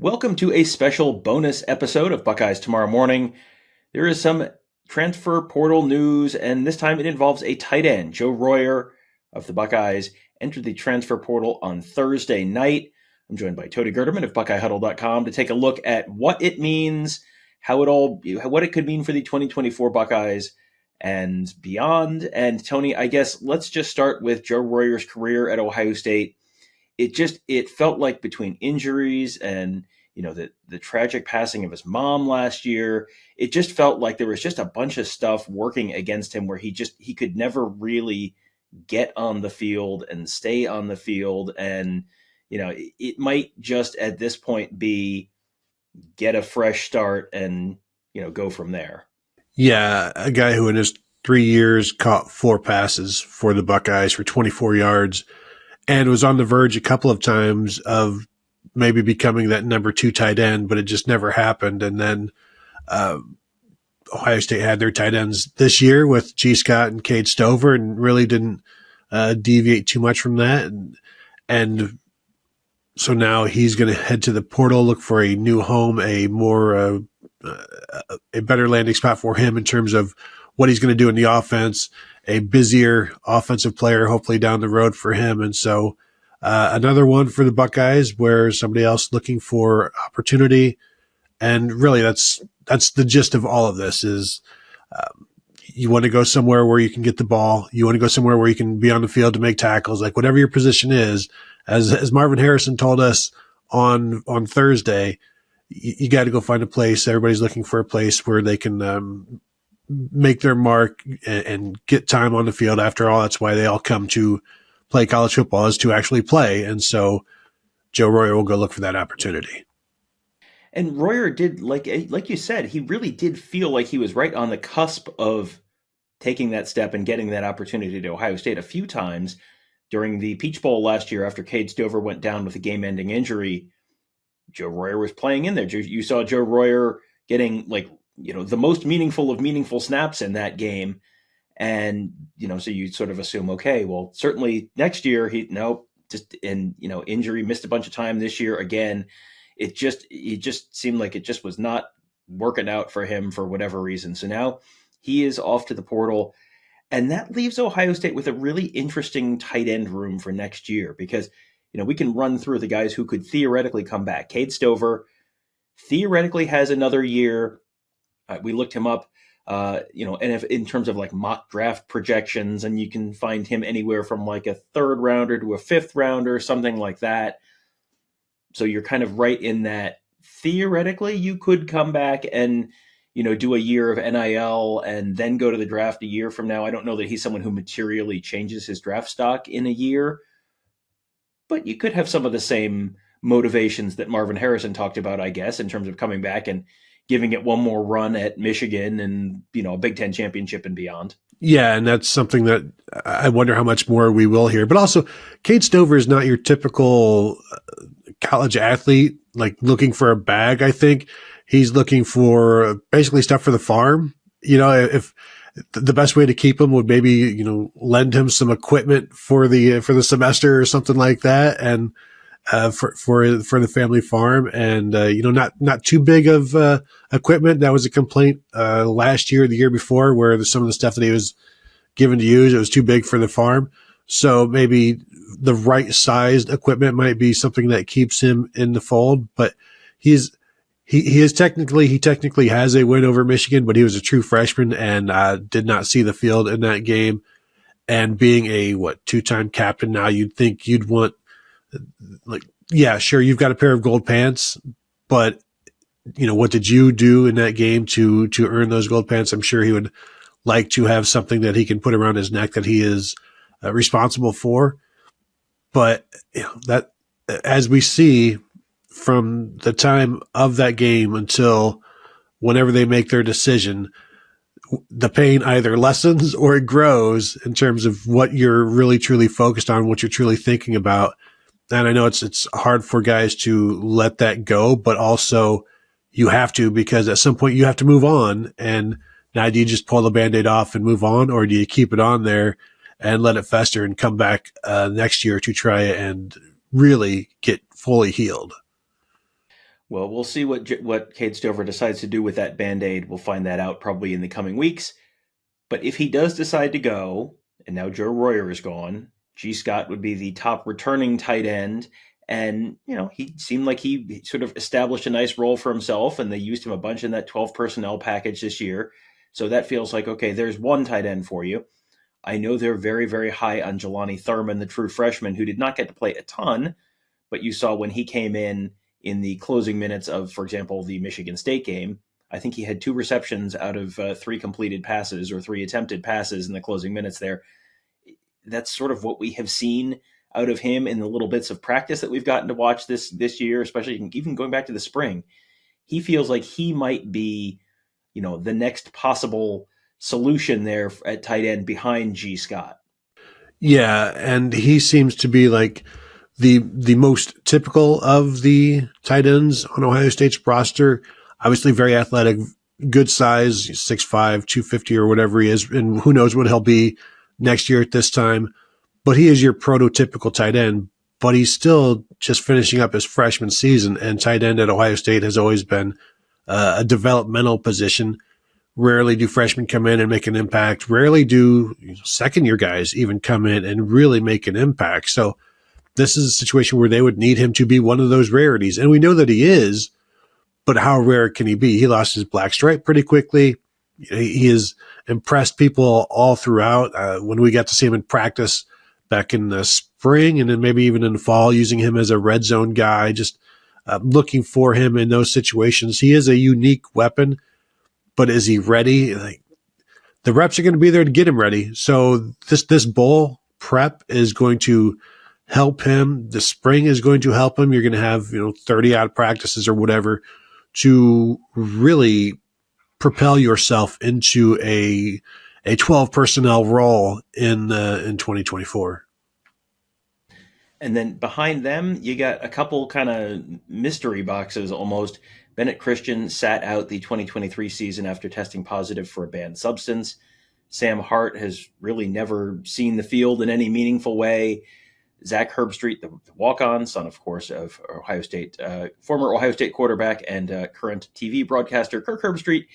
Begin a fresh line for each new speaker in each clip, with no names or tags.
Welcome to a special bonus episode of Buckeyes Tomorrow Morning. There is some transfer portal news, and this time it involves a tight end. Joe Royer of the Buckeyes entered the transfer portal on Thursday night. I'm joined by Tony Gerdeman of BuckeyeHuddle.com to take a look at what it means, what it could mean for the 2024 Buckeyes and beyond. And Tony, I guess let's just start with Joe Royer's career at Ohio State. It felt like between injuries and the tragic passing of his mom last year, it just felt like there was just a bunch of stuff working against him where he could never really get on the field and stay on the field. And it might just at this point be get a fresh start and go from there.
Yeah, a guy who in his 3 years caught 4 passes for the Buckeyes for 24 yards and was on the verge a couple of times of maybe becoming that number 2 tight end, but it just never happened. And then Ohio State had their tight ends this year with G. Scott and Cade Stover and really didn't deviate too much from that. And so now he's going to head to the portal, look for a new home, a better landing spot for him in terms of what he's going to do in the offense, a busier offensive player, hopefully down the road for him. And so another one for the Buckeyes where somebody else looking for opportunity. And really that's the gist of all of this is you want to go somewhere where you can get the ball. You want to go somewhere where you can be on the field to make tackles, like whatever your position is. As Marvin Harrison told us on Thursday, you got to go find a place. Everybody's looking for a place where they can make their mark and get time on the field. After all, that's why they all come to play college football, is to actually play. And so Joe Royer will go look for that opportunity.
And Royer did, like you said, he really did feel like he was right on the cusp of taking that step and getting that opportunity to Ohio State a few times. During the Peach Bowl last year, after Cade Stover went down with a game-ending injury, Joe Royer was playing in there. You saw Joe Royer getting the most meaningful of meaningful snaps in that game. And, so you sort of assume, okay, well, certainly next year injury, missed a bunch of time this year again. It just seemed like it just was not working out for him for whatever reason. So now he is off to the portal. And that leaves Ohio State with a really interesting tight end room for next year because, we can run through the guys who could theoretically come back. Cade Stover theoretically has another year. We looked him up, and if in terms of like mock draft projections, and you can find him anywhere from like a 3rd rounder to a 5th rounder, something like that. So you're kind of right in that theoretically you could come back and do a year of NIL and then go to the draft a year from now. I don't know that he's someone who materially changes his draft stock in a year, but you could have some of the same motivations that Marvin Harrison talked about, I guess, in terms of coming back and giving it one more run at Michigan and, a Big Ten championship and beyond.
Yeah, and that's something that I wonder how much more we will hear. But also, Cade Stover is not your typical college athlete, like looking for a bag, I think. He's looking for basically stuff for the farm. If the best way to keep him would maybe, lend him some equipment for the semester or something like that. And, for the family farm and, not too big of, equipment. That was a complaint, last year, the year before, where some of the stuff that he was given to use, it was too big for the farm. So maybe the right sized equipment might be something that keeps him in the fold, but he technically has a win over Michigan, but he was a true freshman and did not see the field in that game. And being a 2-time captain now, you'd think you'd want sure, you've got a pair of gold pants, but what did you do in that game to earn those gold pants? I'm sure he would like to have something that he can put around his neck that he is responsible for. But that, as we see, from the time of that game until whenever they make their decision, the pain either lessens or it grows in terms of what you're really truly focused on, what you're truly thinking about. And I know it's hard for guys to let that go, but also you have to, because at some point you have to move on. And now do you just pull the Band-Aid off and move on, or do you keep it on there and let it fester and come back next year to try and really get fully healed?
Well, we'll see what Cade Stover decides to do with that Band-Aid. We'll find that out probably in the coming weeks. But if he does decide to go, and now Joe Royer is gone, G. Scott would be the top returning tight end. And, he seemed like he sort of established a nice role for himself, and they used him a bunch in that 12 personnel package this year. So that feels like, okay, there's one tight end for you. I know they're very, very high on Jelani Thurman, the true freshman, who did not get to play a ton, but you saw when he came in the closing minutes of, for example, the Michigan State game, I think he had 2 receptions out of 3 completed passes or 3 attempted passes in the closing minutes there. That's sort of what we have seen out of him in the little bits of practice that we've gotten to watch this year, especially even going back to the spring. He feels like he might be, the next possible solution there at tight end behind G. Scott.
Yeah, and he seems to be like the most typical of the tight ends on Ohio State's roster. Obviously very athletic, good size, 6'5", 250 or whatever he is, and who knows what he'll be next year at this time. But he is your prototypical tight end, but he's still just finishing up his freshman season, and tight end at Ohio State has always been a developmental position. Rarely do freshmen come in and make an impact. Rarely do second-year guys even come in and really make an impact. So this is a situation where they would need him to be one of those rarities. And we know that he is, but how rare can he be? He lost his black stripe pretty quickly. He has impressed people all throughout. When we got to see him in practice back in the spring and then maybe even in the fall, using him as a red zone guy, just looking for him in those situations. He is a unique weapon, but is he ready? The reps are going to be there to get him ready. So this bowl prep is going to help him. The spring is going to help him. You're going to have 30 odd practices or whatever to really propel yourself into a 12 personnel role in 2024.
And then behind them, you got a couple kind of mystery boxes almost. Bennett Christian sat out the 2023 season after testing positive for a banned substance. Sam Hart has really never seen the field in any meaningful way. Zach Herbstreit, the walk-on, son, of course, of Ohio State, former Ohio State quarterback and current TV broadcaster Kirk Herbstreit,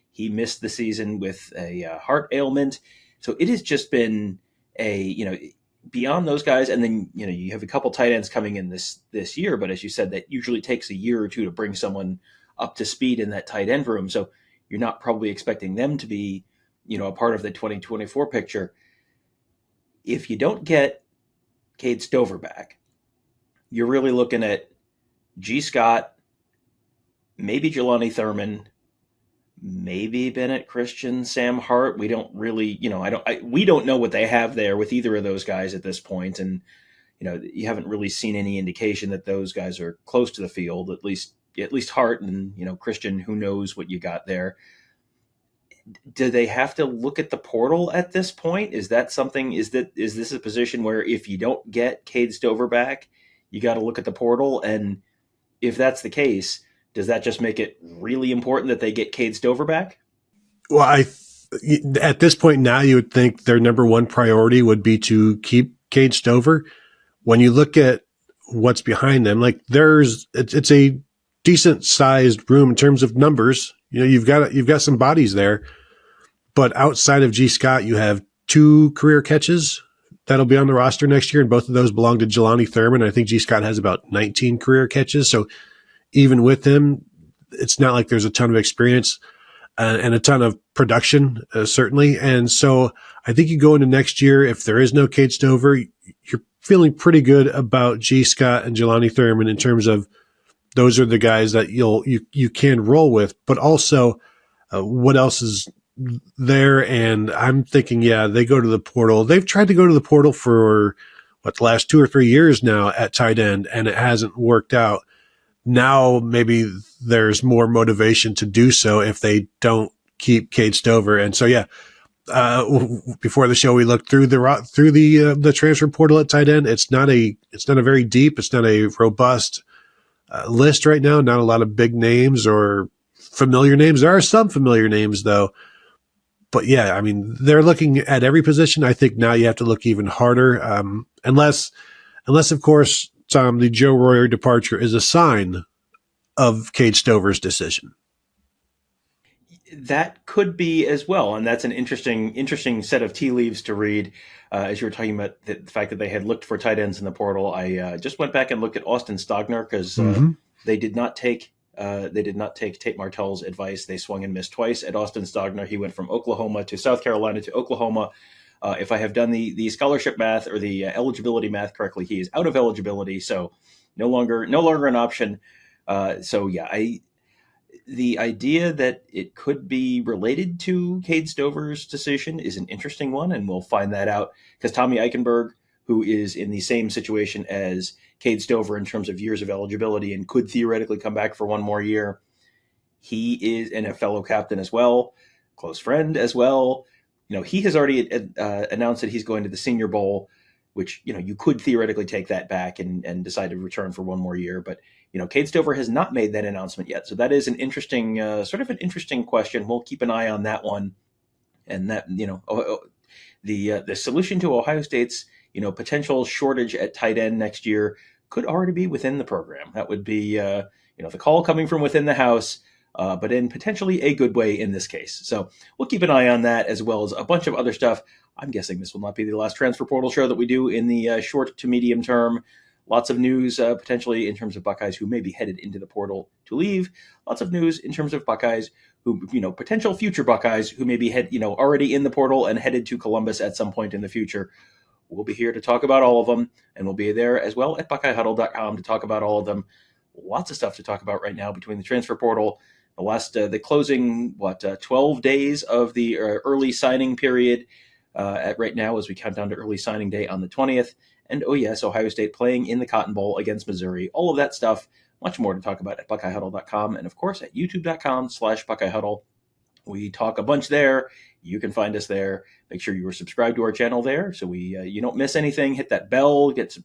he missed the season with a heart ailment. So it has just been beyond those guys, and then you have a couple tight ends coming in this year, but as you said, that usually takes a year or two to bring someone up to speed in that tight end room. So you're not probably expecting them to be, a part of the 2024 picture. If you don't get Cade Stover back, you're really looking at G. Scott, maybe Jelani Thurman, maybe Bennett Christian, Sam Hart. We don't really, we don't know what they have there with either of those guys at this point. And, you haven't really seen any indication that those guys are close to the field, at least Hart and, Christian, who knows what you got there. Do they have to look at the portal at this point? Is that something, is this a position where if you don't get Cade Stover back, you got to look at the portal? And if that's the case, does that just make it really important that they get Cade Stover back?
Well, at this point now, you would think their number one priority would be to keep Cade Stover. When you look at what's behind them, it's a decent sized room in terms of numbers. You've got some bodies there, but outside of G. Scott, you have 2 career catches that'll be on the roster next year, and both of those belong to Jelani Thurman. I think G. Scott has about 19 career catches. So even with him, it's not like there's a ton of experience and a ton of production, certainly. And so I think you go into next year, if there is no Cade Stover, you're feeling pretty good about G. Scott and Jelani Thurman in terms of those are the guys that you can roll with, but also what else is there? And I'm thinking, they go to the portal. They've tried to go to the portal for the last 2 or 3 years now at tight end, and it hasn't worked out. Now maybe there's more motivation to do so if they don't keep Cade Stover. And so, before the show, we looked through the transfer portal at tight end. It's not a very deep, it's not a robust list right now. Not a lot of big names or familiar names. There are some familiar names though, but they're looking at every position. I think now you have to look even harder, unless of course, Tom, the Joe Royer departure is a sign of Cade Stover's decision.
That could be as well, and that's an interesting set of tea leaves to read. As you were talking about the fact that they had looked for tight ends in the portal, I just went back and looked at Austin Stogner because they did not take Tate Martell's advice. They swung and missed twice at Austin Stogner. He went from Oklahoma to South Carolina to Oklahoma. If I have done the scholarship math or the eligibility math correctly, he is out of eligibility, so no longer an option. The idea that it could be related to Cade Stover's decision is an interesting one, and we'll find that out because Tommy Eichenberg, who is in the same situation as Cade Stover in terms of years of eligibility and could theoretically come back for one more year, he is a fellow captain as well, close friend as well. He has already announced that he's going to the Senior Bowl, which, you could theoretically take that back and decide to return for one more year. But, Cade Stover has not made that announcement yet. So that is an interesting, sort of an interesting question. We'll keep an eye on that one. And that, the solution to Ohio State's, potential shortage at tight end next year could already be within the program. That would be, the call coming from within the house, but in potentially a good way in this case. So we'll keep an eye on that as well as a bunch of other stuff. I'm guessing this will not be the last transfer portal show that we do in the short to medium term. Lots of news potentially in terms of Buckeyes who may be headed into the portal to leave. Lots of news in terms of Buckeyes who, potential future Buckeyes who may be already in the portal and headed to Columbus at some point in the future. We'll be here to talk about all of them, and we'll be there as well at BuckeyeHuddle.com to talk about all of them. Lots of stuff to talk about right now between the transfer portal, the closing 12 days of the early signing period at right now as we count down to early signing day on the 20th. And Ohio State playing in the Cotton Bowl against Missouri. All of that stuff, much more to talk about at BuckeyeHuddle.com and, of course, at YouTube.com/BuckeyeHuddle. We talk a bunch there. You can find us there. Make sure you are subscribed to our channel there so you don't miss anything. Hit that bell, get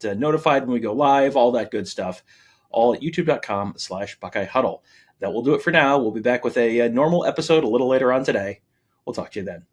notified when we go live, all that good stuff. All at YouTube.com/BuckeyeHuddle. That will do it for now. We'll be back with a normal episode a little later on today. We'll talk to you then.